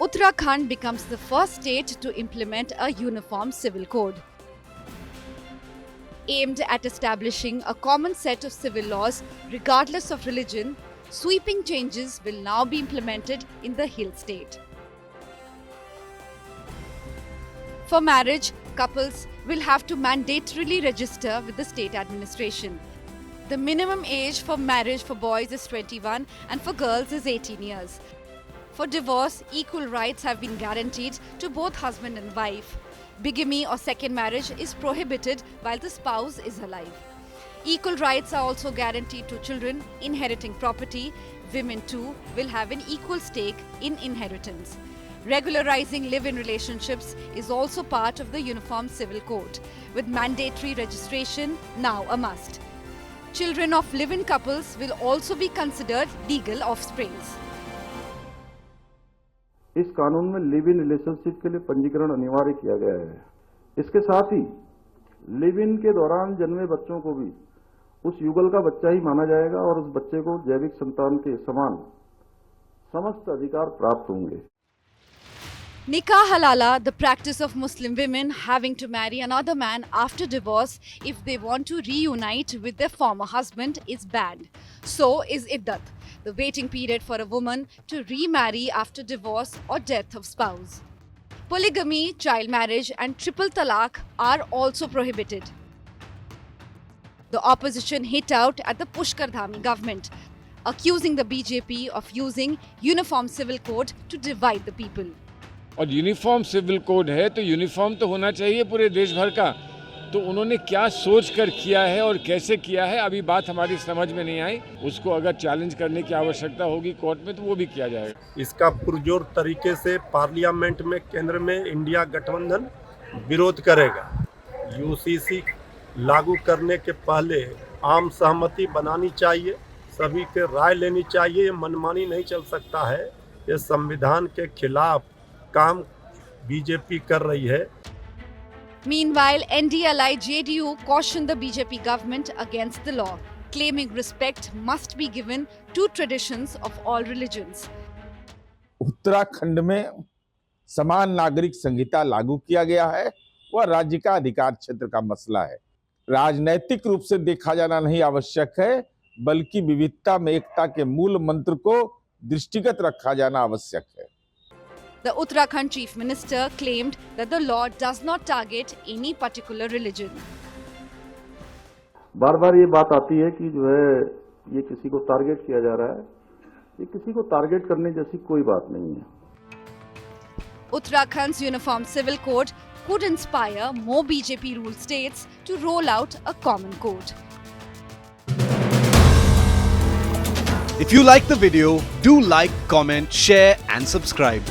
Uttarakhand becomes the first state to implement a uniform civil code. Aimed at establishing a common set of civil laws regardless of religion, sweeping changes will now be implemented in the hill state. For marriage, couples will have to mandatorily register with the state administration. The minimum age for marriage for boys is 21 and for girls is 18 years. For divorce, equal rights have been guaranteed to both husband and wife. Bigamy or second marriage is prohibited while the spouse is alive. Equal rights are also guaranteed to children inheriting property. Women too will have an equal stake in inheritance. Regularizing live-in relationships is also part of the Uniform Civil Code, with mandatory registration now a must. Children of live-in couples will also be considered legal offsprings. इस कानून में live in relationship के लिए पंजीकरण अनिवार्य किया गया है। इसके साथ ही लिव इन के दौरान जन्मे बच्चों को भी उस युगल का बच्चा ही माना जाएगा और उस बच्चे को जैविक संतान के समान समस्त अधिकार प्राप्त होंगे। Nikah halala, the practice of Muslim women having to marry another man after divorce if they want to reunite with their former husband, is banned. So is iddat, the waiting period for a woman to remarry after divorce or death of spouse. Polygamy, child marriage and triple talaq are also prohibited. The opposition hit out at the Pushkar Dhami government, accusing the BJP of using Uniform Civil Code to divide the people. और uniform civil code है तो uniform तो होना चाहिए पूरे देश भर का। तो उन्होंने क्या सोच कर किया है और कैसे किया है, अभी बात हमारी समझ में नहीं आई। उसको अगर चैलेंज करने की आवश्यकता होगी कोर्ट में तो वो भी किया जाएगा। इसका पुरजोर तरीके से पार्लियामेंट में केंद्र में इंडिया गठबंधन विरोध करेगा। यूसीसी लागू करने के पहले आम सहमति बनानी चाहिए, सभी के राय लेनी चाहिए। ये मनमानी नहीं चल सकता है, ये संविधान के खिलाफ काम बीजेपी कर रही है। Meanwhile, NDLI JDU cautioned the BJP government against the law, claiming respect must be given to traditions of all religions. Uttarakhand में समान नागरिक संहिता लागू किया गया है, वह राज्य का अधिकार क्षेत्र का मसला है। राजनैतिक रूप से देखा जाना नहीं आवश्यक है, बल्कि विविधता में एकता के मूल मंत्र को दृष्टिगत रखा जाना आवश्यक है। The Uttarakhand Chief Minister claimed that the law does not target any particular religion. बार-बार ये बात आती है कि जो है ये किसी को टारगेट किया जा रहा है। ये किसी को टारगेट करने जैसी कोई बात नहीं है। Uttarakhand's Uniform Civil Code could inspire more BJP-ruled states to roll out a common code. If you like the video, do like, comment, share and subscribe.